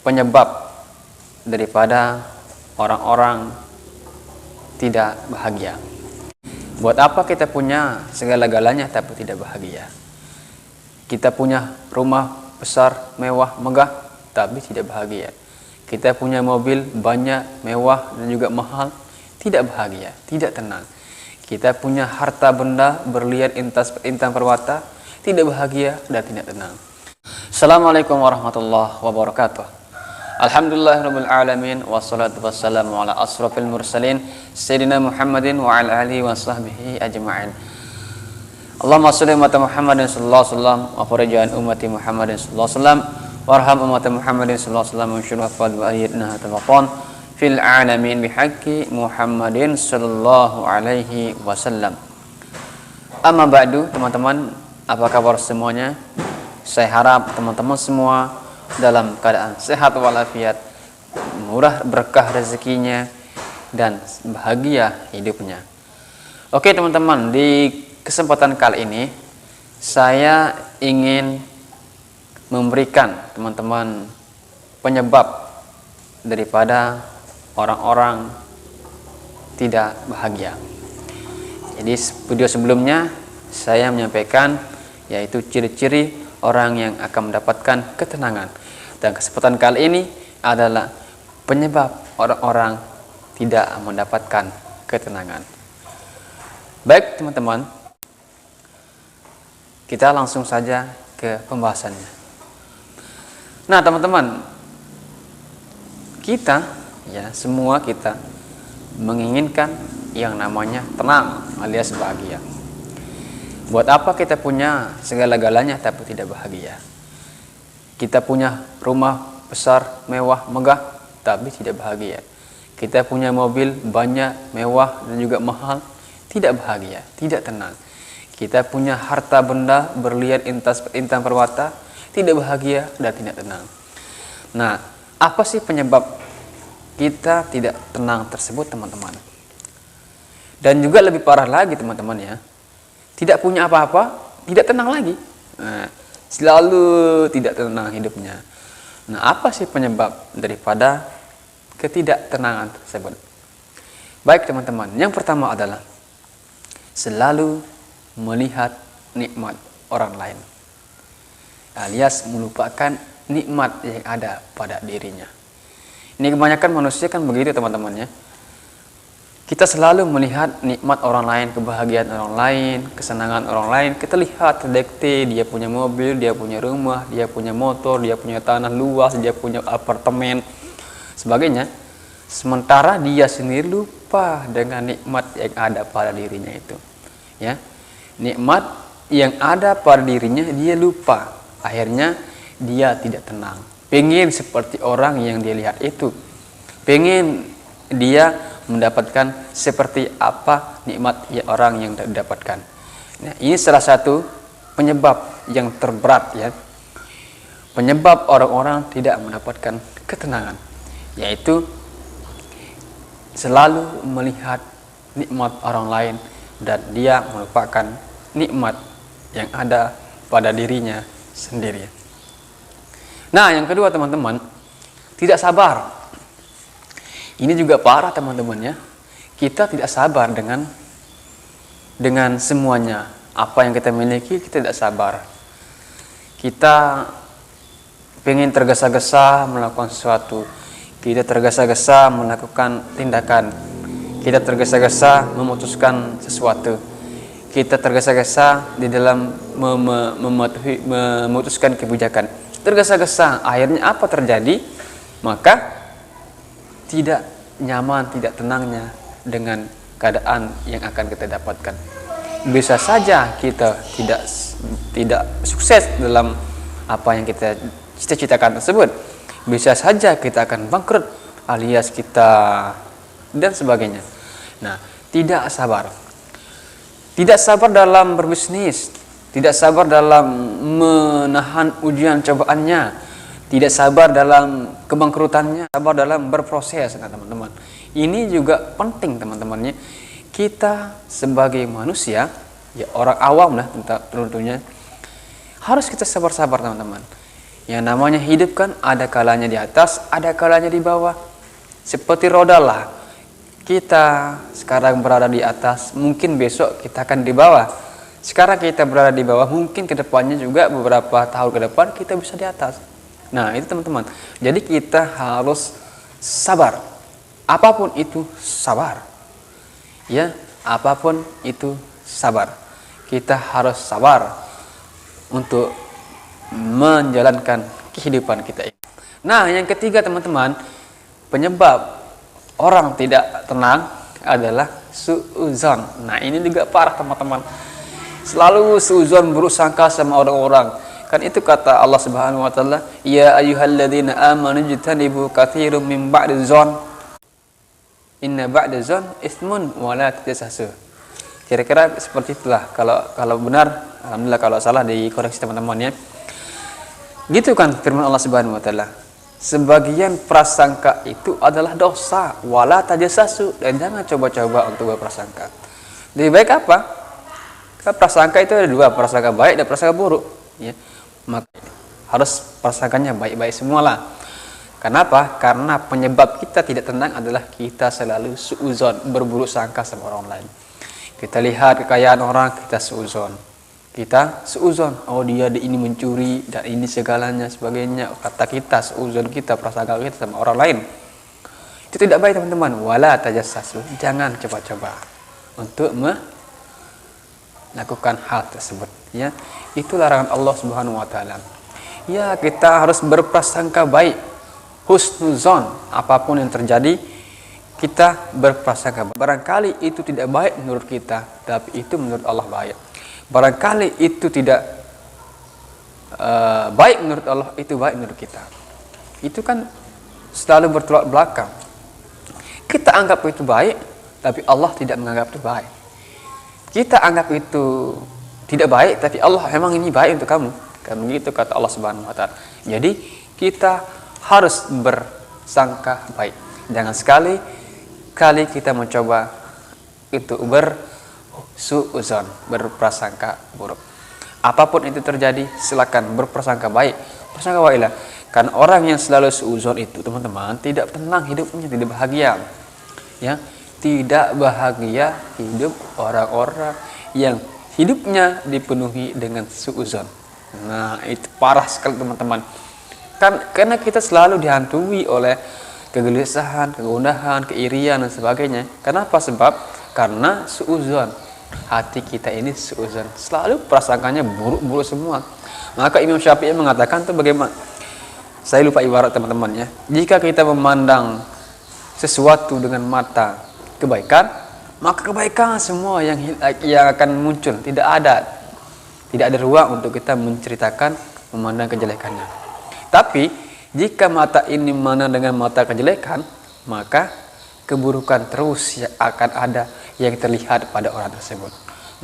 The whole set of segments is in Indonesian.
penyebab daripada orang-orang tidak bahagia. Buat apa kita punya segala-galanya tapi tidak bahagia? Kita punya rumah besar, mewah, megah, tapi tidak bahagia. Kita punya mobil banyak, mewah, dan juga mahal, tidak bahagia, tidak tenang. Kita punya harta benda berlian intan perwata, tidak bahagia dan tidak tenang. Assalamualaikum warahmatullahi wabarakatuh. Alhamdulillahirabbil alamin wassalatu wassalamu ala asrofil mursalin sayyidina Muhammadin wa ala alihi wa sahbihi ajma'in. Allahumma shalli ala Muhammadin sallallahu alaihi wasallam wa farijan ummati Muhammadin sallallahu alaihi wasallam warham ummati Muhammadin sallallahu alaihi wasallam wa syurah fad wa ayyidna tawafan fil alamin bihaqqi Muhammadin sallallahu alaihi wasallam. Amma ba'du, teman-teman, apa kabar semuanya? Saya harap teman-teman semua dalam keadaan sehat walafiat, murah berkah rezekinya, dan bahagia hidupnya. Oke teman-teman, di kesempatan kali ini saya ingin memberikan teman-teman penyebab daripada orang-orang tidak bahagia. Jadi video sebelumnya saya menyampaikan yaitu ciri-ciri orang yang akan mendapatkan ketenangan. Dan kesempatan kali ini adalah penyebab orang-orang tidak mendapatkan ketenangan. Baik teman-teman, kita langsung saja ke pembahasannya. Nah teman-teman, kita semua kita menginginkan yang namanya tenang alias bahagia. Buat apa kita punya segala-galanya tapi tidak bahagia? Kita punya rumah besar, mewah, megah, tapi tidak bahagia. Kita punya mobil banyak, mewah, dan juga mahal, tidak bahagia, tidak tenang. Kita punya harta benda berlian intan perwata, tidak bahagia dan tidak tenang. Nah, apa sih penyebab kita tidak tenang tersebut, teman-teman? Dan juga lebih parah lagi, teman-teman ya, tidak punya apa-apa, tidak tenang lagi. Nah, selalu tidak tenang hidupnya. Nah, apa sih penyebab daripada ketidaktenangan tersebut? Baik teman-teman, yang pertama adalah selalu melihat nikmat orang lain, alias melupakan nikmat yang ada pada dirinya. Ini kebanyakan manusia kan begitu teman-teman ya. Kita selalu melihat nikmat orang lain, kebahagiaan orang lain, kesenangan orang lain. Kita lihat, terdetekti, dia punya mobil, dia punya rumah, dia punya motor, dia punya tanah luas, dia punya apartemen, sebagainya. Sementara dia sendiri lupa dengan nikmat yang ada pada dirinya itu. Ya, nikmat yang ada pada dirinya dia lupa. Akhirnya dia tidak tenang. Pengen seperti orang yang dia lihat itu. Pengen dia mendapatkan seperti apa nikmat ya orang yang didapatkan. Nah, ini salah satu penyebab yang terberat ya. Penyebab orang-orang tidak mendapatkan ketenangan, yaitu selalu melihat nikmat orang lain dan dia melupakan nikmat yang ada pada dirinya sendiri. Nah, yang kedua teman-teman, tidak sabar. Ini juga parah teman-teman ya. Kita tidak sabar dengan semuanya. Apa yang kita miliki kita tidak sabar. Kita pengen tergesa-gesa melakukan sesuatu. Kita tergesa-gesa melakukan tindakan. Kita tergesa-gesa memutuskan sesuatu. Kita tergesa-gesa di dalam memutuskan kebijakan. Tergesa-gesa, akhirnya apa terjadi? Maka tidak nyaman, tidak tenangnya dengan keadaan yang akan kita dapatkan. Bisa saja kita tidak sukses dalam apa yang kita cita-citakan tersebut. Bisa saja kita akan bangkrut alias kita dan sebagainya. Nah, tidak sabar. Tidak sabar dalam berbisnis, tidak sabar dalam menahan ujian cobaannya, tidak sabar dalam kebangkrutannya, sabar dalam berproses. Nah teman-teman, ini juga penting teman-temannya. Kita sebagai manusia, ya orang awam lah tentunya, harus kita sabar-sabar teman-teman. Yang namanya hidup kan ada kalanya di atas, ada kalanya di bawah. Seperti roda lah. Kita sekarang berada di atas, mungkin besok kita akan di bawah. Sekarang kita berada di bawah, mungkin kedepannya juga beberapa tahun ke depan kita bisa di atas. Nah itu teman-teman. Jadi kita harus sabar. Apapun itu sabar. Ya, apapun itu sabar. Kita harus sabar untuk menjalankan kehidupan kita ini. Nah, yang ketiga teman-teman, penyebab orang tidak tenang adalah suudzon. Nah, ini juga parah teman-teman. Selalu suudzon, buruk sangka sama orang-orang. Kan itu kata Allah Subhanahu wa taala, ya ayyuhalladzina amanu jtanibu katsirum min ba'di dzon. Inna ba'da dzon ismun wa la tajassasu. Kira-kira seperti itulah. Kalau benar, alhamdulillah, kalau salah dikoreksi teman-teman ya. Gitu kan firman Allah Subhanahu wa taala. Sebagian prasangka itu adalah dosa, wala tajassasu, dan jangan coba-coba untuk berprasangka. Lebih baik apa? Karena prasangka itu ada dua, prasangka baik dan prasangka buruk, ya. Maka harus prasangkanya baik-baik semualah. Kenapa? Karena penyebab kita tidak tenang adalah kita selalu suudzon, berburuk sangka sama orang lain. Kita lihat kekayaan orang, kita suudzon. Kita suudzon, oh dia ini mencuri dan ini segalanya sebagainya. Kata kita, suudzon kita, prasangka kita sama orang lain. Itu tidak baik teman-teman. Wala tajassasu, jangan coba-coba untuk melakukan hal tersebut. Ya, itu larangan Allah Subhanahu wa taala. Ya, kita harus berprasangka baik. Husnuzon, apapun yang terjadi, kita berprasangka. Barangkali itu tidak baik menurut kita, tapi itu menurut Allah baik. Barangkali itu tidak baik menurut Allah, itu baik menurut kita. Itu kan selalu bertolak belakang. Kita anggap itu baik, tapi Allah tidak menganggap itu baik. Kita anggap itu tidak baik, tapi Allah memang ini baik untuk kamu. Kan begitu kata Allah Subhanahu wa taala. Jadi kita harus bersangka baik. Jangan sekali-kali kita mencoba itu bersuudzon, berprasangka buruk. Apapun itu terjadi, silakan berprasangka baik. Prasangka baiklah. Karena orang yang selalu suudzon itu, teman-teman, tidak tenang hidupnya, tidak bahagia. Ya, tidak bahagia hidup orang-orang yang hidupnya dipenuhi dengan suudzon. Nah, itu parah sekali teman-teman. Karena kita selalu dihantui oleh kegelisahan, kegundahan, keirian dan sebagainya. Kenapa? Sebab karena suudzon. Hati kita ini suudzon, selalu prasangkanya buruk-buruk semua. Maka Imam Syafi'i mengatakan itu bagaimana? Saya lupa ibarat teman-teman ya. Jika kita memandang sesuatu dengan mata kebaikan, maka kebaikan semua yang akan muncul. Tidak ada ruang untuk kita menceritakan, memandang kejelekannya. Tapi jika mata ini memandang dengan mata kejelekan, maka keburukan terus akan ada yang terlihat pada orang tersebut.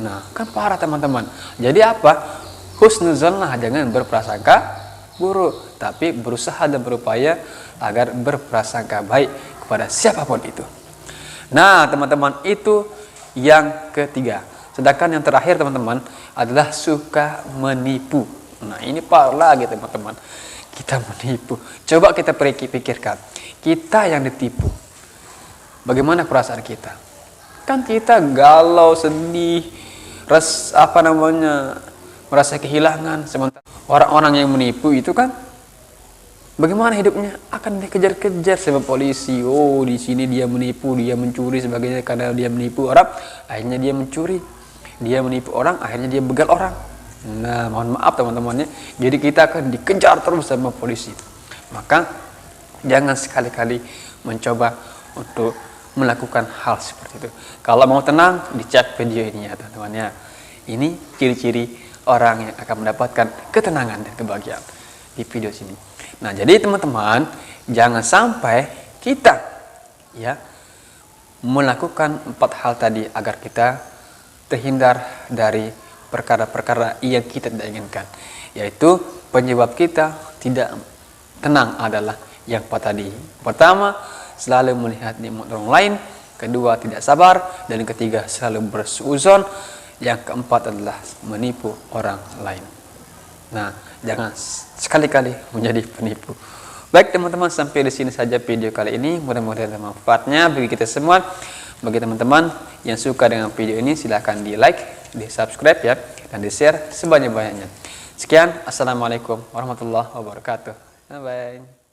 Nah, kan parah teman-teman. Jadi apa? Husnuzonlah, jangan berprasangka buruk, tapi berusaha dan berupaya agar berprasangka baik kepada siapapun itu. Nah, teman-teman, itu yang ketiga. Sedangkan yang terakhir teman-teman adalah suka menipu. Nah, ini parah lagi teman-teman. Kita menipu. Coba kita pikirkan. Kita yang ditipu. Bagaimana perasaan kita? Kan kita galau, sedih, merasa kehilangan. Sementara orang-orang yang menipu itu kan bagaimana hidupnya? Akan dikejar-kejar sama polisi. Oh, di sini dia menipu, dia mencuri sebagainya. Karena dia menipu orang, akhirnya dia mencuri. Dia menipu orang, akhirnya dia begal orang. Nah, mohon maaf teman-temannya. Jadi kita akan dikejar terus sama polisi. Maka jangan sekali-kali mencoba untuk melakukan hal seperti itu. Kalau mau tenang, dicek video ini ya teman-teman ya. Ini ciri-ciri orang yang akan mendapatkan ketenangan dan kebahagiaan di video sini. Nah, jadi teman-teman, jangan sampai kita ya melakukan 4 hal tadi agar kita terhindar dari perkara-perkara yang kita tidak inginkan. Yaitu penyebab kita tidak tenang adalah yang 4 tadi. Pertama, selalu melihat nikmat orang lain. Kedua, tidak sabar. Dan yang ketiga, selalu bersuudzon. Yang keempat adalah menipu orang lain. Nah, Jangan sekali-kali menjadi penipu. Baik teman-teman, sampai di sini saja video kali ini. Mudah-mudahan ada manfaatnya bagi kita semua. Bagi teman-teman yang suka dengan video ini, silahkan di like, di subscribe ya, dan di share sebanyak-banyaknya. Sekian, assalamualaikum warahmatullahi wabarakatuh. Bye bye.